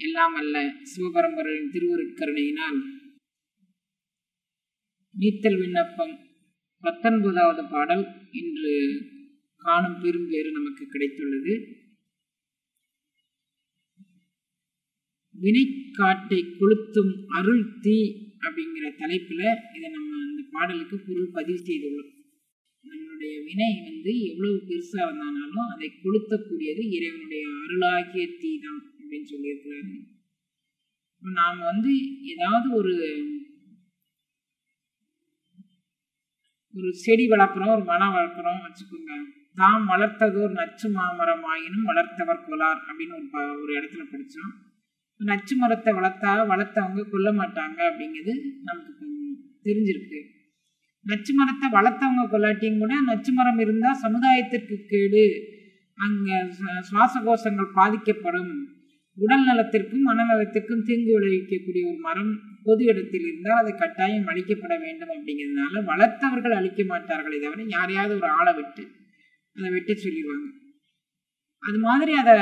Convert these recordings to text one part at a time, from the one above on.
எல்லாம் அல்ல சிவபரம்பரையின் திருவருட்கருணையினால் நீத்தல் விண்ணப்பம் 19வது பாடல் இன்று காணும் பெரும் பேறு நமக்கு கிடைத்துள்ளது. வினைக்காட்டை கொளுத்தும் அருள் தீ அப்படிங்கிற தலைப்புல இதை நம்ம அந்த பாடலுக்கு பொருள் பதிவு செய்துள்ளோம். நம்மளுடைய வினை எவ்வளவு பெருசா வந்தாலும் அதை கொளுத்தக்கூடியது இறைவனுடைய அருளாகிய தீ தான் அப்படின்னு சொல்லியிருக்கிறாரு. நாம் ஏதாவது ஒரு செடி வளர்க்குறோம், ஒரு மரம் வளர்க்குறோம் வச்சுக்கோங்க. தாம் வளர்த்ததோர் நச்சு மாமரம் ஆயினும் வளர்த்தவர் கொலார் அப்படின்னு ஒரு இடத்துல படித்தோம். நச்சு மரத்தை வளர்த்தவங்க கொல்ல மாட்டாங்க அப்படிங்கிறது நமக்கு தெரிஞ்சிருக்கு. நச்சு மரத்தை வளர்த்தவங்க கொல்லாட்டியும் கூட நச்சு மரம் இருந்தால் சமுதாயத்திற்கு கேடு, அங்கே சுவாச கோஷங்கள் பாதிக்கப்படும், உடல் நலத்திற்கும் மனநலத்திற்கும் தீங்கு விளைவிக்கக்கூடிய ஒரு மரம் பொது இடத்தில் இருந்தால் அதை கட்டாயம் அழிக்கப்பட வேண்டும் அப்படிங்கிறதுனால வளர்த்தவர்கள் அழிக்க மாட்டார்களே தவிர யாரையாவது ஒரு ஆளை விட்டு அதை வெட்ட சொல்லிடுவாங்க. அது மாதிரி அதை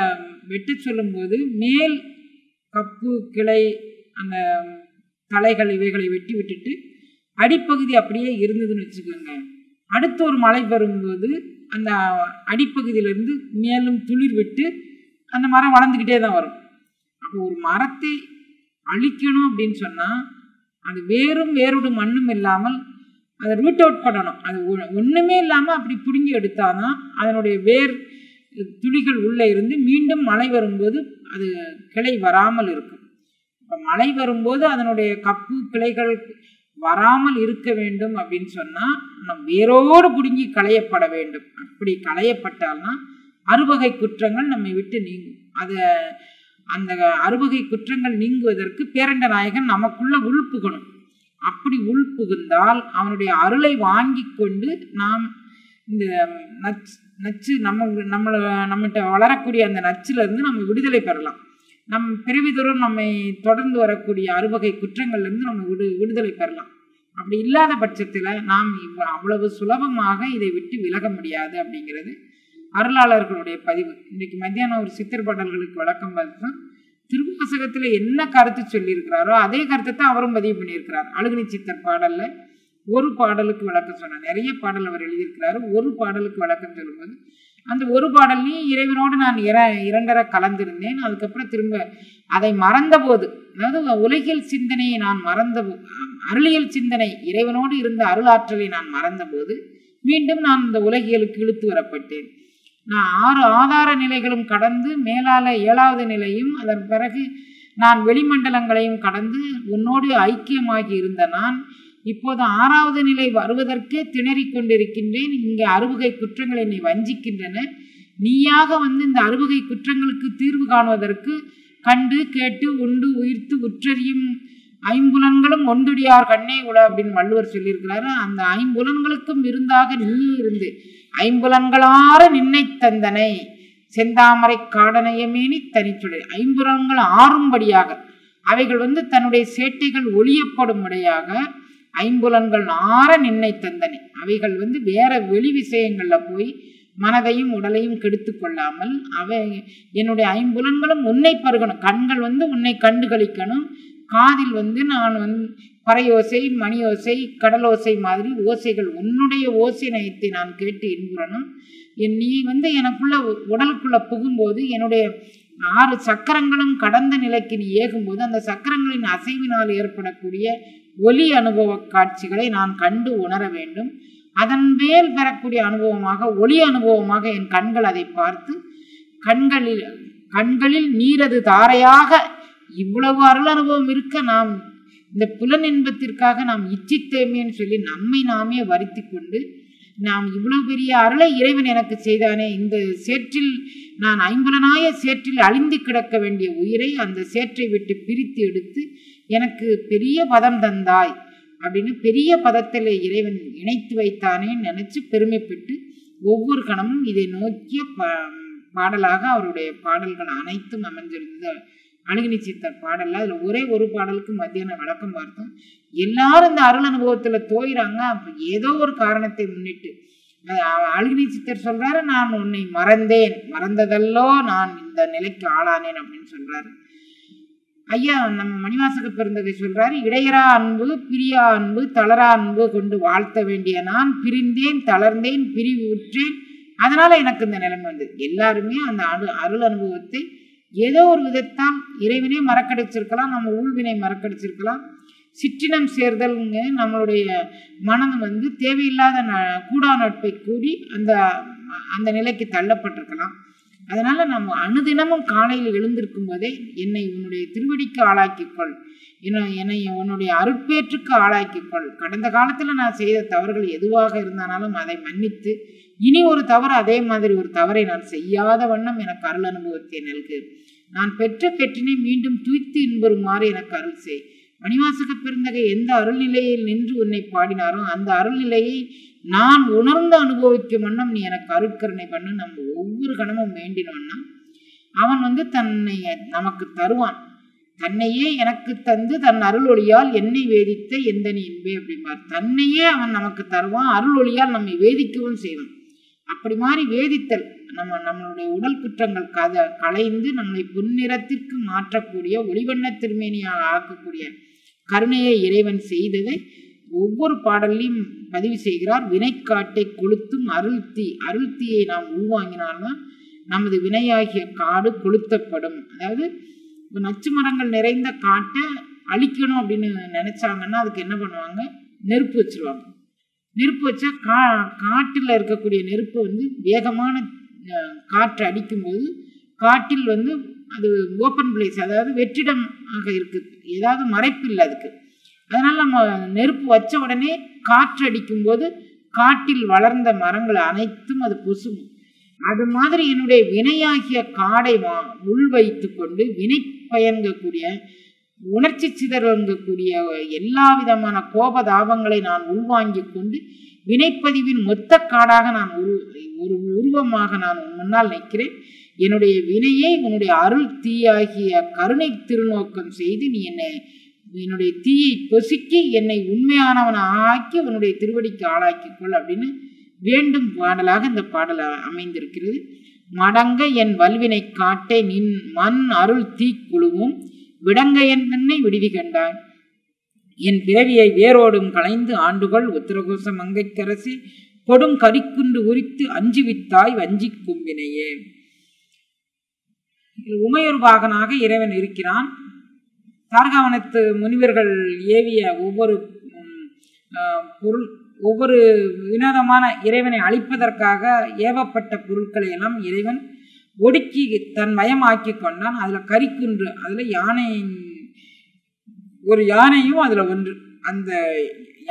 வெட்ட சொல்லும்போது மேல் கப்பு கிளை அந்த தலைகள் இவைகளை வெட்டி விட்டுட்டு அடிப்பகுதி அப்படியே இருந்ததுன்னு வச்சுக்கோங்க. அடுத்த ஒரு மழை வரும்போது அந்த அடிப்பகுதியிலிருந்து மேலும் துளிர் விட்டு அந்த மரம் வளர்ந்துக்கிட்டே தான் வரும். அப்போ ஒரு மரத்தை அழிக்கணும் அப்படின்னு சொன்னால் அது வேரோடு மண்ணும் இல்லாமல் அதை ரூட் அவுட் பண்ணணும். அது ஒன்றுமே இல்லாமல் அப்படி பிடுங்கி எடுத்தாதான் அதனுடைய வேர் துளிகள் உள்ளே இருந்து மீண்டும் மழை வரும்போது அது கிளை வராமல் இருக்கும். இப்போ மழை வரும்போது அதனுடைய கப்பு கிளைகள் வராமல் இருக்க வேண்டும் அப்படின்னு சொன்னால் நம்ம வேரோடு பிடுங்கி களையப்பட வேண்டும். அப்படி களையப்பட்டால்தான் அறுவகை குற்றங்கள் நம்மை விட்டு நீங்கும். அந்த அறுவகை குற்றங்கள் நீங்குவதற்கு பேரண்ட நாயகன் நமக்குள்ள உள்புகணும். அப்படி உள்புகுந்தால் அவனுடைய அருளை வாங்கி கொண்டு நாம் இந்த நச்சு நம்மகிட்ட வளரக்கூடிய அந்த நச்சிலிருந்து நம்ம விடுதலை பெறலாம். நம் பிறவிதோறும் நம்மை தொடர்ந்து வரக்கூடிய அறுவகை குற்றங்கள்லேருந்து நம்ம விடுதலை பெறலாம். அப்படி இல்லாத பட்சத்தில் நாம் அவ்வளவு சுலபமாக இதை விட்டு விலக முடியாது அப்படிங்கிறது அருளாளர்களுடைய பதிவு. இன்றைக்கு மத்தியானம் ஒரு சித்தர் பாடல்களுக்கு விளக்கம் பார்த்து திருவாசகத்தில் என்ன கருத்து சொல்லியிருக்கிறாரோ அதே கருத்தை தான் அவரும் பதிவு பண்ணியிருக்கிறார். அழுகினி சித்தர் பாடலில் ஒரு பாடலுக்கு விளக்கம் சொன்னார். நிறைய பாடல் அவர் எழுதியிருக்கிறாரு. ஒரு பாடலுக்கு விளக்கம் சொல்லும்போது அந்த ஒரு பாடல்லையும் இறைவனோடு நான் இரண்டரை கலந்திருந்தேன், அதுக்கப்புறம் திரும்ப அதை மறந்தபோது, அதாவது உலகியல் சிந்தனையை நான் அருளியல் சிந்தனை இறைவனோடு இருந்த அருளாற்றலை நான் மறந்தபோது மீண்டும் நான் இந்த உலகியலுக்கு இழுத்து வரப்பட்டேன். நான் 6 ஆதார நிலைகளும் கடந்து மேலால 7வது நிலையும் அதன் பிறகு நான் வெளிமண்டலங்களையும் கடந்து உன்னோடு ஐக்கியமாகி இருந்த நான் இப்போது 6வது நிலை வருவதற்கே திணறிக் கொண்டிருக்கின்றேன். இங்கே அறுவகை குற்றங்கள் என்னை வஞ்சிக்கின்றன. நீயாக இந்த அறுவகை குற்றங்களுக்கு தீர்வு காணுவதற்கு கண்டு கேட்டு உண்டு உயிர்த்து உற்றறியும் ஐம்புலன்களும் ஒன்றுடியார் கண்ணே உல அப்படின்னு வள்ளுவர் சொல்லியிருக்கிறாரு. அந்த ஐம்புலன்களுக்கும் விருந்தாக நீ இருந்து ஐம்புலன்களார நின்னை தந்தனை செந்தாமரை காடனையமேனி தனிச்சுடை. ஐம்புலன்கள் ஆறும்படியாக அவைகள் தன்னுடைய சேட்டைகள் ஒளியப்படும்படியாக ஐம்புலன்கள் ஆற நின்னை தந்தனை. அவைகள் வேற வெளி விஷயங்கள்ல போய் மனதையும் உடலையும் கெடுத்து கொள்ளாமல் என்னுடைய ஐம்புலன்களும் உன்னை பருகணும். கண்கள் உன்னை கண்டு கழிக்கணும். காதில் நான் பறையோசை மணியோசை கடலோசை மாதிரி ஓசைகள் உன்னுடைய ஓசை நயத்தை நான் கேட்டு இன்புறணும். நீ எனக்குள்ள உடலுக்குள்ள புகும்போது என்னுடைய 6 சக்கரங்களும் கடந்த நிலைக்கு நீ ஏகும்போது அந்த சக்கரங்களின் அசைவினால் ஏற்படக்கூடிய ஒலி அனுபவ காட்சிகளை நான் கண்டு உணர வேண்டும். அதன் மேல் பெறக்கூடிய அனுபவமாக ஒளி அனுபவமாக என் கண்கள் அதை பார்த்து கண்களில் நீரது தாரையாக இவ்வளவு அருள் அனுபவம் இருக்க நாம் இந்த புலன் இன்பத்திற்காக நாம் இச்சித்தேமேன்னு சொல்லி நம்மை நாமே வருத்தி கொண்டு நாம் இவ்வளவு பெரிய அருளை இறைவன் எனக்கு செய்தானே, இந்த சேற்றில் நான் ஐம்புலனாய சேற்றில் அழிந்து கிடக்க வேண்டிய உயிரை அந்த சேற்றை விட்டு பிரித்து எடுத்து எனக்கு பெரிய பதம் தந்தாய் அப்படின்னு பெரிய பதத்தில் இறைவன் இணைத்து வைத்தானேன்னு நினைச்சு பெருமைப்பட்டு ஒவ்வொரு கணமும் இதை நோக்கிய பாடலாக அவருடைய பாடல்கள் அனைத்தும் அமைஞ்சிருந்த அழுகினி சித்தர் பாடல்ல அதுல ஒரே ஒரு பாடலுக்கு மத்தியான விளக்கம் பார்த்தோம். எல்லாரும் இந்த அருள் அனுபவத்துல தோயிறாங்க. ஏதோ ஒரு காரணத்தை முன்னிட்டு அழுகினி சித்தர் சொல்றாரு, நான் உன்னை மறந்தேன், மறந்ததல்லோ நான் இந்த நிலைக்கு ஆளானேன் அப்படின்னு சொல்றாரு. ஐயா நம்ம மணிவாசக பெருந்தகை சொல்றாரு, இடையரா அன்பு பிரியா அன்பு தளரா அன்பு கொண்டு வாழ்த்த வேண்டிய நான் பிரிந்தேன், தளர்ந்தேன், பிரிவு உற்றேன், அதனால எனக்கு இந்த நிலைமை வந்து. எல்லாருமே அந்த அருள் அனுபவத்தை ஏதோ ஒரு விதத்தால் இறைவனே மறக்கடிச்சிருக்கலாம், நம்ம ஊழ்வினை மறக்கடிச்சிருக்கலாம். சிற்றினம் சேர்தல்ங்க நம்மளுடைய மனம் வந்து தேவையில்லாத கூடா நட்பை கூடி அந்த அந்த நிலைக்கு தள்ளப்பட்டிருக்கலாம். அதனால நம்ம அனுதினமும் காலையில் எழுந்திருக்கும் போதே என்னை உன்னுடைய திருவடிக்கு ஆளாக்கிக்கொள், என்னை உன்னுடைய அருட்பேற்றுக்கு ஆளாக்கிக்கொள். கடந்த காலத்தில் நான் செய்த தவறுகள் எதுவாக இருந்தாலும் அதை மன்னித்து இனி ஒரு தவறு அதே மாதிரி ஒரு தவறை நான் செய்யாத வண்ணம் எனக்கு அருள் அனுபவத்தை நல்கு. நான் பெற்ற பெற்றினை மீண்டும் தூய்த்து இன்பெறுமாறு எனக்கு அருள் செய். மணிவாசக பெருந்தகை எந்த அருள்நிலையில் நின்று உன்னை பாடினாரோ அந்த அருள்நிலையை நான் உணர்ந்து அனுபவிக்கும் வண்ணம் நீ எனக்கு அருட்கருணை பண்ணு. நம்ம ஒவ்வொரு கணமும் வேண்டினோம்னா அவன் வந்து தன்னை நமக்கு தருவான். தன்னையே எனக்கு தந்து தன் அருள் ஒளியால் என்னை வேதித்த எந்த நீ என்பே அப்படிம்பார். தன்னையே அவன் நமக்கு தருவான், அருள் ஒளியால் நம்மை வேதிக்கவும் செய்வான். அப்படி மாதிரி வேதித்தல் நம்மளுடைய உடல் குற்றங்கள் களைந்து நம்மை பொன்னிறத்திற்கு மாற்றக்கூடிய ஒளிவண்ண திருமேனியாக ஆக்கக்கூடிய கருணையை இறைவன் செய்ததை ஒவ்வொரு பாடலையும் பதிவு செய்கிறார். வினைக்காட்டை கொளுத்தும் அருள்தீயை நாம் உள்வாங்கினால்தான் நமது வினையாகிய காடு கொளுத்தப்படும். அதாவது நச்சு மரங்கள் நிறைந்த காட்டை அழிக்கணும் அப்படின்னு நினைச்சாங்கன்னா அதுக்கு என்ன பண்ணுவாங்க, நெருப்பு வச்சிருவாங்க. நெருப்பு வச்சா காட்டில் இருக்கக்கூடிய நெருப்பு வந்து வேகமான காற்று அடிக்கும்போது காட்டில் வந்து அது ஓப்பன் பிளேஸ், அதாவது வெற்றிடமாக இருக்குது, ஏதாவது மறைப்பு இல்லை அதுக்கு. அதனால் நம்ம நெருப்பு வச்ச உடனே காற்று அடிக்கும்போது காட்டில் வளர்ந்த மரங்கள் அனைத்தும் அது பொசும். அது மாதிரி என்னுடைய வினையாகிய காடை உள் வைத்து கொண்டு வினை பயன்கக்கூடிய உணர்ச்சி சிதறங்கக்கூடிய எல்லா விதமான கோபதாபங்களை நான் உள்வாங்கி கொண்டு வினைப்பதிவின் மொத்த காடாக நான் ஒரு உருவமாக நான் முன்னால் நிற்கிறேன். என்னுடைய வினையை உன்னுடைய அருள் தீயாகிய கருணை திருநோக்கம் செய்து நீ என்னுடைய தீயை பொசுக்கி என்னை உண்மையானவன் ஆக்கி உன்னுடைய திருவடிக்கு ஆளாக்கிக்கொள் அப்படின்னு வேண்டும் பாடலாக இந்த பாடல் அமைந்திருக்கிறது. மடங்க என் வல்வினை காட்டை நின் மண் அருள் தீ குழுவும் விடங்க என் தன்னை விடுதி கண்டான். என் பிறவியை வேரோடும் களைந்து ஆண்டுகள் உத்தரகோச மங்கைக்கரசி கொடும் கரிக்குண்டு உரித்து அஞ்சுவித்தாய் வஞ்சி கும்பினையே. உமையொரு பாகனாக இறைவன் இருக்கிறான். தார்காவனத்து முனிவர்கள் ஏவிய ஒவ்வொரு வினோதமான இறைவனை அழிப்பதற்காக ஏவப்பட்ட பொருட்களை எல்லாம் இறைவன் ஒடுக்கி தன் மயமாக்கி கொண்டான். அதுல கரிக்குன்று, அதுல ஒரு யானையும் அதுல ஒன்று. அந்த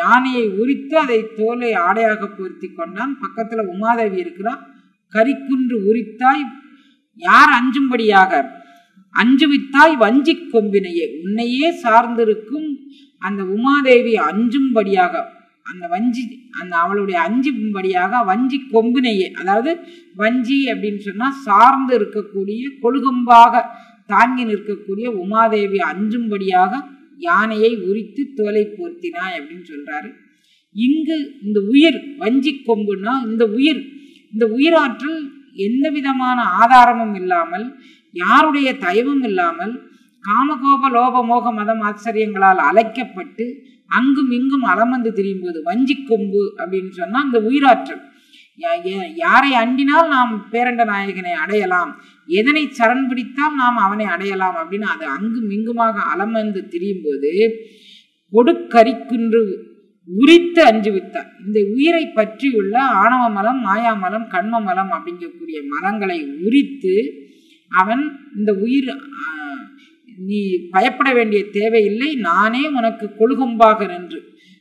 யானையை உரித்து அதை தோலை ஆடையாக பொருத்தி கொண்டான். பக்கத்துல உமாதேவி இருக்கிறான். கரிக்குன்று உரித்தாய் யார் அஞ்சும்படியாக, அஞ்சுவித்தாய் வஞ்சி கொம்பினையே. உன்னையே சார்ந்திருக்கும் அந்த உமாதேவி அஞ்சும்படியாக, அந்த அவளுடைய அஞ்சும்படியாக வஞ்சி கொம்பினையே, அதாவது வஞ்சி அப்படின்னு சொன்னா சார்ந்து இருக்கக்கூடிய கொழுகொம்பாக தாங்கி நிற்கக்கூடிய உமாதேவி அஞ்சும்படியாக யானையை உரித்து தோலை போர்த்தினாய் அப்படின்னு சொல்றாரு. இங்கு இந்த உயிர் வஞ்சி கொம்புனா இந்த உயிராற்றல் எந்த விதமான ஆதாரமும் இல்லாமல், யாருடைய தயவும் இல்லாமல், காமகோப லோப மோக மதம் ஆச்சரியங்களால் அழைக்கப்பட்டு அங்கும் இங்கும் அலமந்து திரியும் போது வஞ்சி கொம்பு அப்படின்னு சொன்னா இந்த உயிராற்றல் யாரை அண்டினால் நாம் பேரண்ட நாயகனை அடையலாம், எதனை சரண் பிடித்தால் நாம் அவனை அடையலாம் அப்படின்னு அது அங்கும் இங்குமாக அலமந்து திரியும் போது கொடுக்கரிக்குன்று உரித்து அஞ்சுவித்தார். இந்த உயிரை பற்றியுள்ள ஆணவ மலம், மாயாமலம், கண்ம மலம் அப்படிங்கக்கூடிய மலங்களை உரித்து அவன் இந்த உயிர் நீ பயப்பட வேண்டிய தேவையில்லை, நானே உனக்கு கொழுகொம்பாக நின்று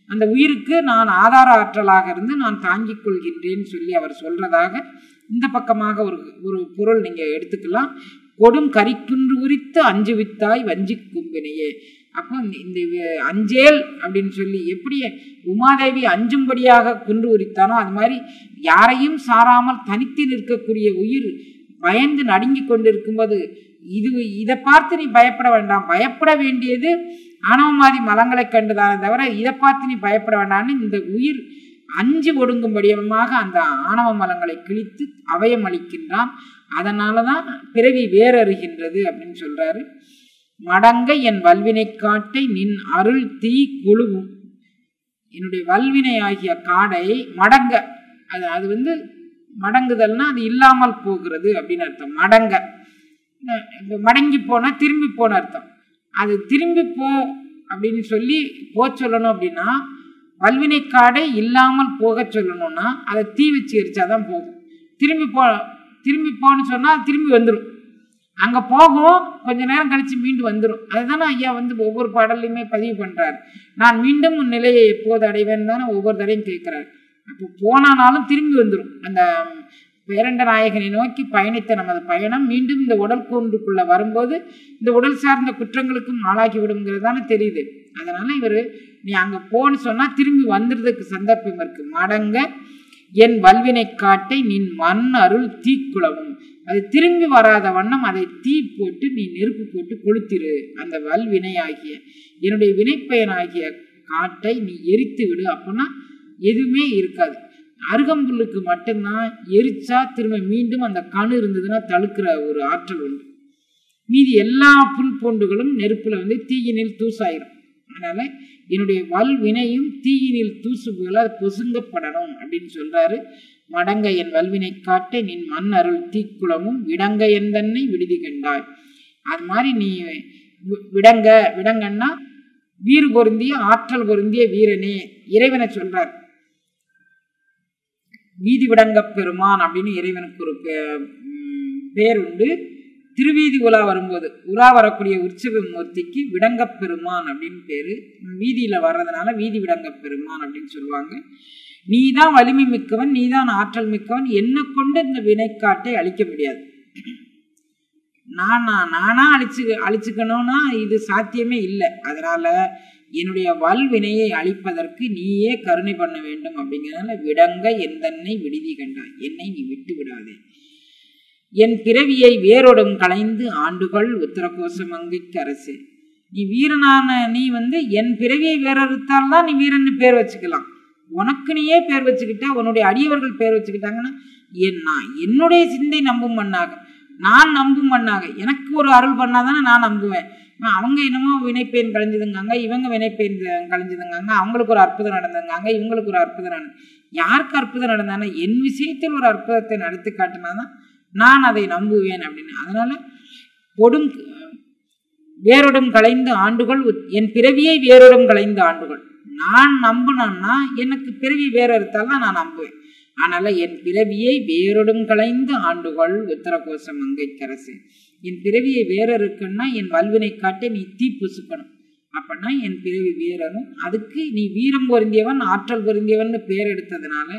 அந்த உயிருக்கு நான் ஆதார ஆற்றலாக இருந்து நான் தாங்கிக் கொள்கின்றேன்னு சொல்லி அவர் சொல்றதாக இந்த பக்கமாக ஒரு பொருள் நீங்க எடுத்துக்கலாம். கொடும் கரிக்குன்று உரித்து அஞ்சுவித்தாய் வஞ்சி கும்பினையே. அப்போ இந்த அஞ்சேல் அப்படின்னு சொல்லி எப்படி உமாதேவி அஞ்சும்படியாக குன்று உரித்தானோ அது மாதிரி யாரையும் சாராமல் தனித்து நிற்கக்கூடிய உயிர் பயந்து நடுங்கி கொண்டிருக்கும்போது இதை பார்த்து நீ பயப்பட வேண்டாம், பயப்பட வேண்டியது ஆணவமாதி மலங்களை கண்டுதானே தவிர இதை பார்த்து நீ பயப்பட வேண்டாம்னு இந்த உயிர் அஞ்சு ஒடுங்கும்படியமாக அந்த ஆணவ மலங்களை கிழித்து அவயம் அளிக்கின்றான். அதனாலதான் பிறவி வேறறுகின்றது அப்படின்னு சொல்றாரு. மடங்க என் வல்வினை காட்டை நின் அருள் தீ கொழுவும். என்னுடைய வல்வினை ஆகிய காடை மடங்க, அது மடங்குதல்னா அது இல்லாமல் போகிறது அப்படின்னு அர்த்தம். மடங்க, மடங்கி போனா திரும்பி போன அர்த்தம். அது திரும்பி போ அப்படின்னு சொல்லி சொல்லணும் அப்படின்னா, வல்வினை காடை இல்லாமல் போக சொல்லணும்னா அதை தீ வச்சு எரிச்சாதான் போகும். திரும்பி போன்னு சொன்னா அது திரும்பி வந்துடும். அங்க போகும், கொஞ்ச நேரம் கழிச்சு மீண்டும் வந்துடும். அதுதானே ஐயா ஒவ்வொரு பாடல்லையுமே பதிவு பண்றாரு. நான் மீண்டும் உன் நிலையை எப்போது அடைவேன்னு தானே ஒவ்வொரு தடையும் கேட்கிறாரு. அப்போ போனாலும் திரும்பி வந்துடும். அந்த பேரண்ட நாயகனை நோக்கி பயணித்த நமது பயணம் மீண்டும் இந்த உடல் கூண்டுக்குள்ள வரும்போது இந்த உடல் சார்ந்த குற்றங்களுக்கும் ஆளாகி விடுங்கிறது தானே தெரியுது. அதனால நீ அங்க போன்னு சொன்னா திரும்பி வந்துடுறதுக்கு சந்தர்ப்பம் இருக்கு. மடங்க என் வல்வினை காட்டை நின் மண் அருள் தீக்குளவும். அது திரும்பி வராத வண்ணம் அதை தீ போட்டு நீ நெருப்பு போட்டு கொளுத்திரு. அந்த வல்வினை ஆகிய என்னுடைய வினைப்பயனாகிய காட்டை நீ எரித்து விடு. அப்படின்னா எதுவுமே இருக்காது. அருகம்புல்லுக்கு மட்டும்தான் எரிச்சா திரும்ப மீண்டும் அந்த கணு இருந்ததுன்னா தடுக்கிற ஒரு ஆற்றல் உண்டு. மீதி எல்லா புல் பூண்டுகளும் நெருப்புல தீயினில் தூசாயிரும். அதனால என்னுடைய வல்வினையும் தீயினில் தூசு போல அது பொசுங்கப்படணும் அப்படின்னு சொல்றாரு. மடங்க என் வல்வினை காட்டை நின் மண் அருள் தீக்குளமும் விடங்க எந்தன்னை விடுதி கண்டாய். அது மாதிரி நீ விடங்கன்னா வீறு பொருந்திய ஆற்றல் பொருந்திய வீரனே இறைவனை சொல்றார். வீதி விடங்க பெருமான் அப்படின்னு இறைவனுக்கு ஒரு பேர் உண்டு. திருவீதி உலா வரும்போது உலா வரக்கூடிய உற்சவ மூர்த்திக்கு விடங்க பெருமான் அப்படின்னு பேரு. வீதியில வர்றதுனால வீதி விடங்க பெருமான் அப்படின்னு சொல்லுவாங்க. நீதான் வலிமை மிக்கவன், நீதான் ஆற்றல் மிக்கவன், என்ன கொண்டு இந்த வினைக்காட்டை அழிக்க முடியாது. நானா அழிச்சுக்கணும்னா இது சாத்தியமே இல்லை. அதனால என்னுடைய வல்வினையை அழிப்பதற்கு நீயே கருணை பண்ண வேண்டும். அப்படிங்கிறதுனால விடங்க எந்தன்னை விடுதி கண்டாய், என்னை நீ விட்டு விடாதே. என் பிறவியை வேரோடும் களைந்து ஆண்டுகள் உத்தரகோசமங்கைக்கு அரசு. நீ வீரனான நீ என் பிறவியை வேறறுத்தால் தான் நீ வீரன்னு பேர் வச்சுக்கலாம். உனக்கு நீயே பேர் வச்சுக்கிட்டா, உன்னுடைய அடியவர்கள் பேர் வச்சுக்கிட்டாங்கன்னா என்னுடைய சிந்தை நம்பும் மண்ணாக, நான் நம்பும் மண்ணாக, எனக்கு ஒரு அருள் பண்ணாதானே நான் நம்புவேன். அவங்க என்னமோ வினைப்பெயன் கழிஞ்சதுங்காங்க, இவங்க வினைப்பெயன் கழிஞ்சதுங்காங்க, அவங்களுக்கு ஒரு அற்புதம் நடந்ததுங்காங்க, இவங்களுக்கு ஒரு அற்புதம் நடந்தது. யாருக்கு அற்புதம் நடந்தானே என் விஷயத்தில் ஒரு அற்புதத்தை நடத்தி காட்டினாதான் நான் அதை நம்புவேன் அப்படின்னு. அதனால வேரோடும் களைந்து ஆண்டுகள், என் பிறவியை வேரோடும் களைந்து ஆண்டுகள். நான் நம்புனேன்னா எனக்கு பிறவி வேற இருந்தால்தான் நான் நம்புவேன். அதனால என் பிறவியை வேரோடும் களைந்து ஆண்டுகள் உத்தரகோசம் மங்கைக்கரசு. என் பிறவியை வேற இருக்குன்னா என் வல்வினை காட்டை நீ தீ புசுக்கணும். அப்படின்னா என் பிறவி வீரனும், அதுக்கு நீ வீரம் பொருந்தியவன் ஆற்றல் பொருந்தியவன் பேர் எடுத்ததுனால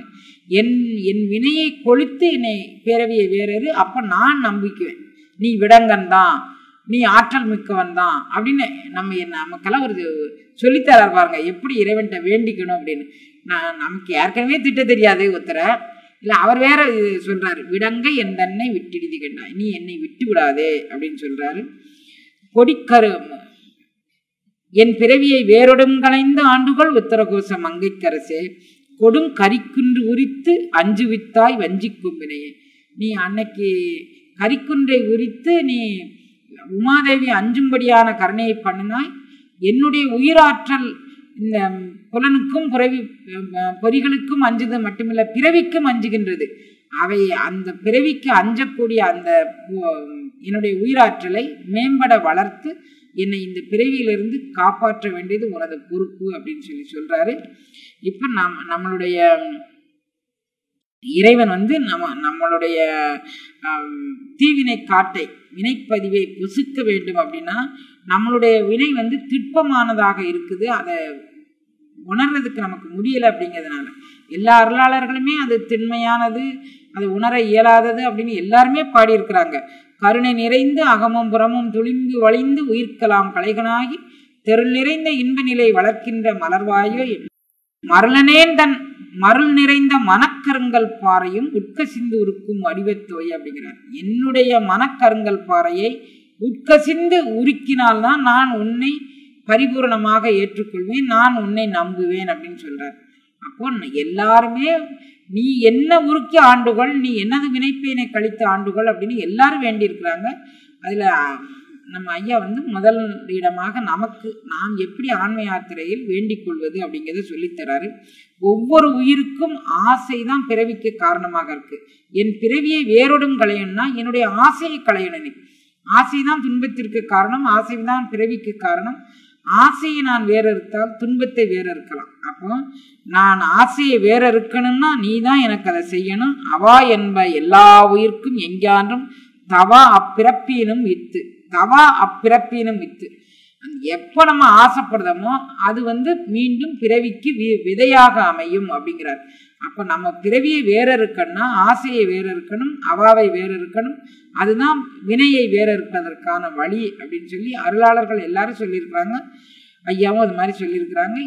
என் வினையை கொளுத்து என்னை பிறவியை வேறரு. அப்ப நான் நம்பிக்குவேன் நீ விடங்கன் தான், நீ ஆற்றல் மிக்கவன் தான் அப்படின்னு நமக்கெல்லாம் ஒரு சொல்லித்தரார் பாருங்க, எப்படி இறைவன்கிட்ட வேண்டிக்கணும் அப்படின்னு. நமக்கு ஏற்கனவே திட்ட தெரியாது ஒருத்தர, இல்லை அவர் வேற சொல்றாரு, விடங்க என் தன்னை விட்டுடுதி கண்டாய், நீ என்னை விட்டு விடாதே அப்படின்னு சொல்றாரு. கொடிக்கரு என் பிறவியை வேரோடும் களைந்து ஆண்டுகள் உத்தரகோச மங்கைக்கரசே, கொடும் கரிக்குன்று உரித்து அஞ்சு வித்தாய் வஞ்சி கும்பினையே. நீ அன்னைக்கு கரிக்குன்றை உரித்து நீ உமாதேவி அஞ்சும்படியான கருணையை பண்ணினாய். என்னுடைய உயிராற்றல் இந்த புலனுக்கும் பொறிகளுக்கும் அஞ்சுது மட்டுமில்லை, பிறவிக்கும் அஞ்சுகின்றது. அவை அந்த பிறவிக்கு அஞ்சக்கூடிய அந்த என்னுடைய உயிராற்றலை மேம்பட வளர்த்து என்னை இந்த பிறவியிலிருந்து காப்பாற்ற வேண்டியது உனது பொறுப்பு அப்படின்னு சொல்றாரு. இப்ப நம்மளுடைய இறைவன் நம்மளுடைய தீவினை காட்டை வினைப்பதிவை பொசுக்க வேண்டும் அப்படின்னா நம்மளுடைய வினை திட்பமானதாக இருக்குது, அதை உணர்றதுக்கு நமக்கு முடியலை. அப்படிங்கிறதுனால எல்லா அருளாளர்களுமே அது திண்மையானது, அதை உணர இயலாதது அப்படின்னு எல்லாருமே பாடியிருக்கிறாங்க. கருணை நிறைந்து அகமும் புறமும் துளிந்து வழிந்து உயிர்க்கலாம் கலைகனாகி தெருள் நிறைந்த இன்ப நிலை வளர்க்கின்ற மலர்வாயோ மருளனேன் தன் மருள் நிறைந்த மனக்கருங்கல் பாறையும் உட்க சிந்து உருக்கும் வடிவத்தோய் அப்படிங்கிறார். என்னுடைய மனக்கருங்கல் பாறையை உட்கசிந்து உருக்கினால்தான் நான் உன்னை பரிபூர்ணமாக ஏற்றுக்கொள்வேன், நான் உன்னை நம்புவேன் அப்படின்னு சொல்றார். அப்போ எல்லாருமே நீ என்ன உருக்கிய ஆண்டுகள், நீ என்னது வினைப்பேனை கழித்த ஆண்டுகள் அப்படின்னு எல்லாரும் வேண்டியிருக்கிறாங்க. அதுல நம்ம ஐயா வந்து முதல் இடமாக நமக்கு நாம் எப்படி ஆன்ம யாத்திரையில் வேண்டிக் கொள்வது அப்படிங்கிறத சொல்லித்தராரு. ஒவ்வொரு உயிருக்கும் ஆசை தான் பிறவிக்கு காரணமாக இருக்கு. என் பிறவியை வேறொடும் களையணும்னா என்னுடைய ஆசையை களையணும். ஆசைதான் துன்பத்திற்கு காரணம், ஆசைதான் பிறவிக்கு காரணம். ஆசையை நான் வேற இருத்தால் துன்பத்தை வேற இருக்கலாம். அப்போ நான் ஆசையை வேற இருக்கணும்னா நீ தான் எனக்கு அதை செய்யணும். அவா என்ப எல்லா உயிர்க்கும் எங்கான்றும் தவா அப்பிறப்பினும் வித்து. தவா அப்பிறப்பினும் வித்து. எப்போ நம்ம ஆசைப்படுறோமோ அது வந்து மீண்டும் பிறவிக்கு விதையாக அமையும் அப்படிங்கிறார். அப்போ நம்ம பிறவியை வேற இருக்கணும்னா ஆசையை வேற இருக்கணும், அவாவை வேற இருக்கணும். அதுதான் வினையை வேற இருப்பதற்கான வழி அப்படின்னு சொல்லி அருளாளர்கள் எல்லாரும் சொல்லியிருக்கிறாங்க. ஐயாவும் அது மாதிரி சொல்லியிருக்கிறாங்க.